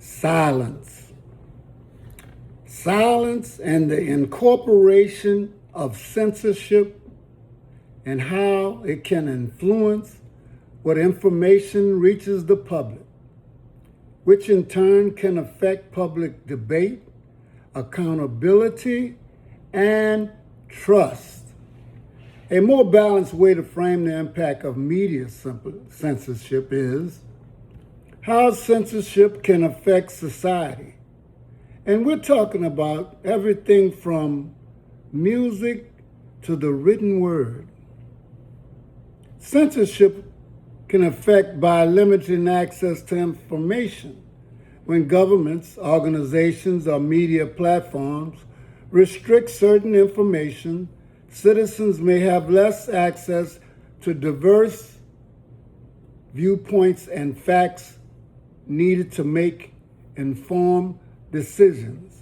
silence. Silence and the incorporation of censorship and how it can influence what information reaches the public, which in turn can affect public debate, accountability, and trust. A more balanced way to frame the impact of media censorship is how censorship can affect society. And we're talking about everything from music to the written word. Censorship can affect by limiting access to information. When governments, organizations, or media platforms restrict certain information, citizens may have less access to diverse viewpoints and facts needed to make informed decisions.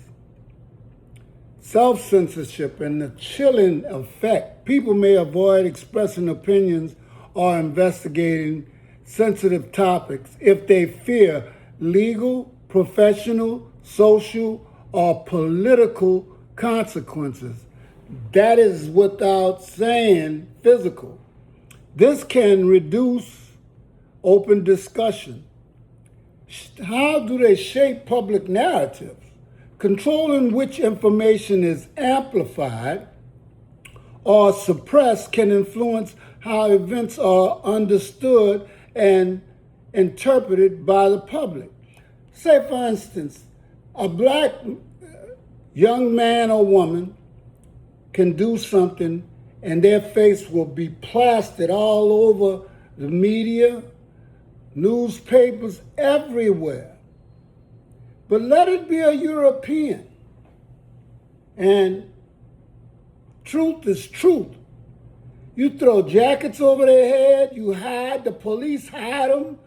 Self-censorship and the chilling effect. People may avoid expressing opinions or investigating sensitive topics if they fear legal, professional, social, or political consequences. That is without saying physical. This can reduce open discussion. How do they shape public narratives? Controlling which information is amplified or suppressed can influence how events are understood and interpreted by the public. Say, for instance, a black young man or woman can do something and their face will be plastered all over the media, newspapers, everywhere. But let it be a European. And truth is truth. You throw jackets over their head, you hide, the police hide them.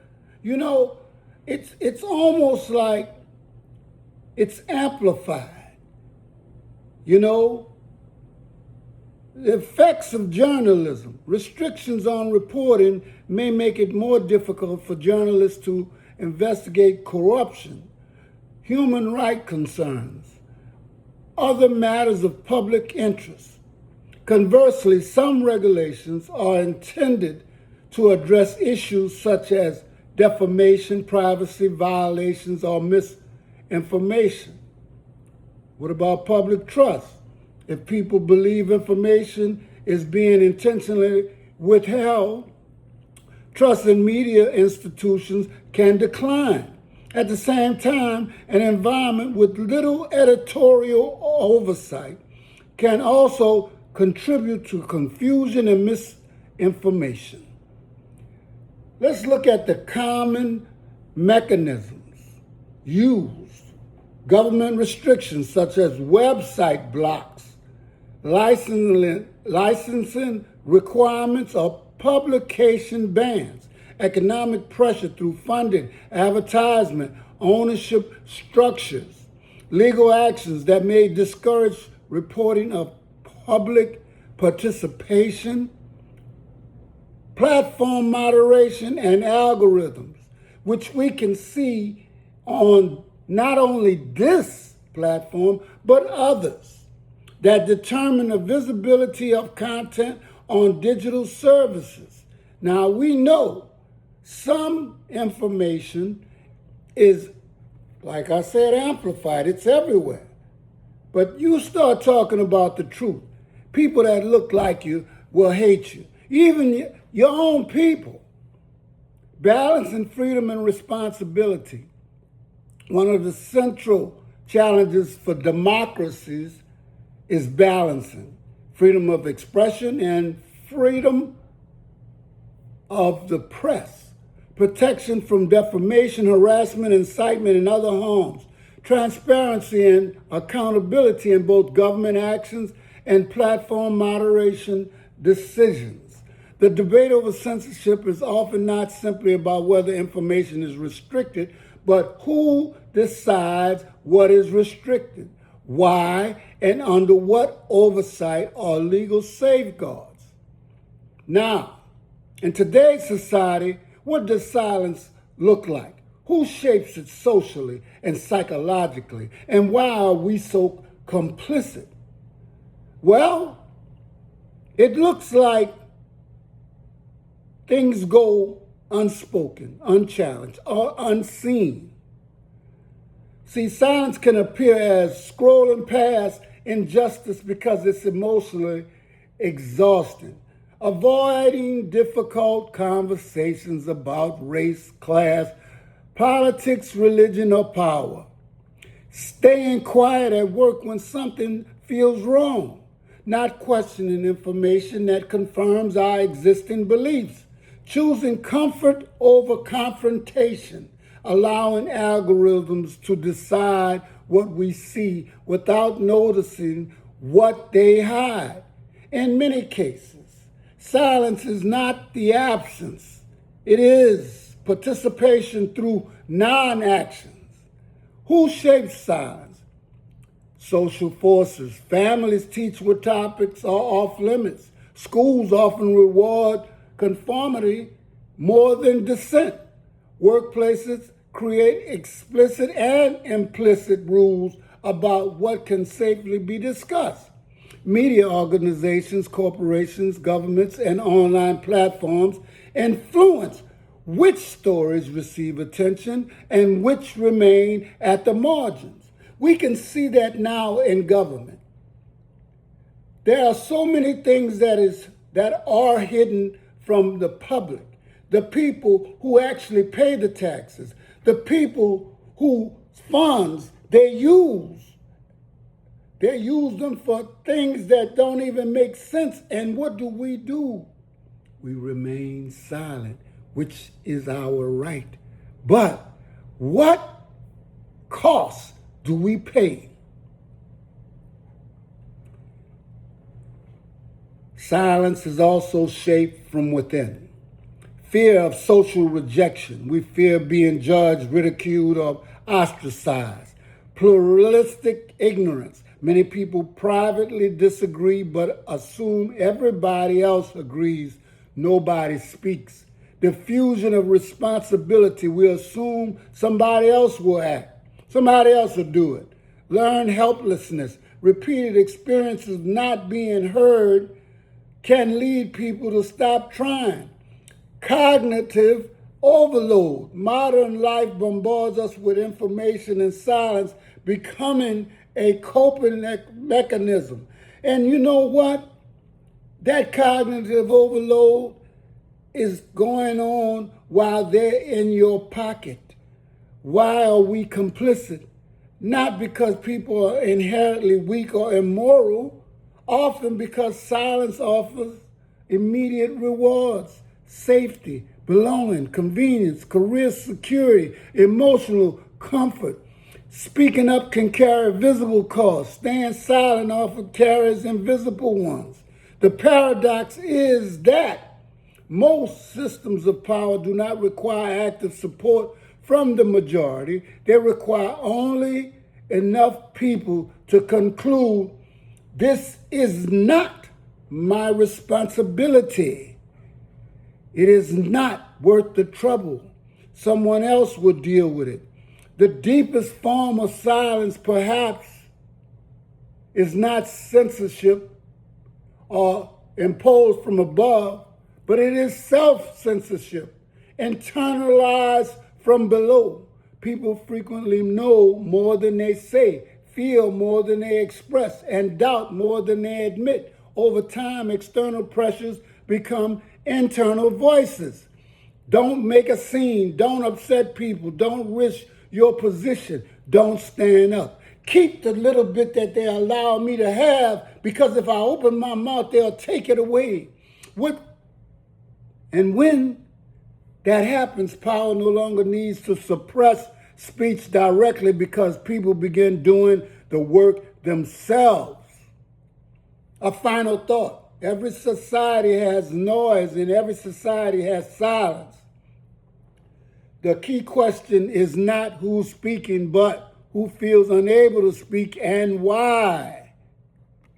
You know, it's almost like it's amplified. You know, the effects of journalism, restrictions on reporting may make it more difficult for journalists to investigate corruption, human rights concerns, other matters of public interest. Conversely, some regulations are intended to address issues such as defamation, privacy violations, or misinformation. What about public trust? If people believe information is being intentionally withheld, trust in media institutions can decline. At the same time, an environment with little editorial oversight can also contribute to confusion and misinformation. Let's look at the common mechanisms used. Government restrictions such as website blocks, licensing requirements, or publication bans, economic pressure through funding, advertisement, ownership structures, legal actions that may discourage reporting of public participation, platform moderation, and algorithms, which we can see on not only this platform, but others that determine the visibility of content on digital services. Now, we know some information is, like I said, amplified. It's everywhere. But you start talking about the truth. People that look like you will hate you. Even your own people. Balancing freedom and responsibility. One of the central challenges for democracies is balancing freedom of expression and freedom of the press, protection from defamation, harassment, incitement, and other harms, transparency and accountability in both government actions and platform moderation decisions. The debate over censorship is often not simply about whether information is restricted, but who decides what is restricted, why, and under what oversight or legal safeguards. Now, in today's society, what does silence look like? Who shapes it socially and psychologically? And why are we so complicit? Well, it looks like things go unspoken, unchallenged, or unseen. See, silence can appear as scrolling past injustice because it's emotionally exhausting. Avoiding difficult conversations about race, class, politics, religion, or power. Staying quiet at work when something feels wrong. Not questioning information that confirms our existing beliefs. Choosing comfort over confrontation. Allowing algorithms to decide what we see without noticing what they hide. In many cases, silence is not the absence. It is participation through non-actions. Who shapes silence? Social forces. Families teach what topics are off limits. Schools often reward conformity more than dissent. Workplaces create explicit and implicit rules about what can safely be discussed. Media organizations, corporations, governments, and online platforms influence which stories receive attention and which remain at the margins. We can see that now in government. There are so many things that are hidden from the public. The people who actually pay the taxes, the people whose funds they use them for things that don't even make sense. And what do? We remain silent, which is our right. But what cost do we pay? Silence is also shaped from within. Fear of social rejection. We fear being judged, ridiculed, or ostracized. Pluralistic ignorance. Many people privately disagree but assume everybody else agrees. Nobody speaks. Diffusion of responsibility. We assume somebody else will act. Somebody else will do it. Learned helplessness. Repeated experiences of not being heard can lead people to stop trying. Cognitive overload. Modern life bombards us with information and silence becoming a coping mechanism. And you know what? That cognitive overload is going on while they're in your pocket. Why are we complicit? Not because people are inherently weak or immoral, often because silence offers immediate rewards, safety, belonging, convenience, career security, emotional comfort. Speaking up can carry visible costs. Staying silent often carries invisible ones. The paradox is that most systems of power do not require active support from the majority. They require only enough people to conclude, this is not my responsibility. It is not worth the trouble. Someone else will deal with it. The deepest form of silence, perhaps, is not censorship or imposed from above, but it is self-censorship, internalized from below. People frequently know more than they say, feel more than they express, and doubt more than they admit. Over time, external pressures become internal voices. Don't make a scene. Don't upset people. Don't risk your position. Don't stand up. Keep the little bit that they allow me to have, because if I open my mouth, they'll take it away. And when that happens, power no longer needs to suppress speech directly because people begin doing the work themselves. A final thought. Every society has noise and every society has silence. The key question is not who's speaking, but who feels unable to speak and why.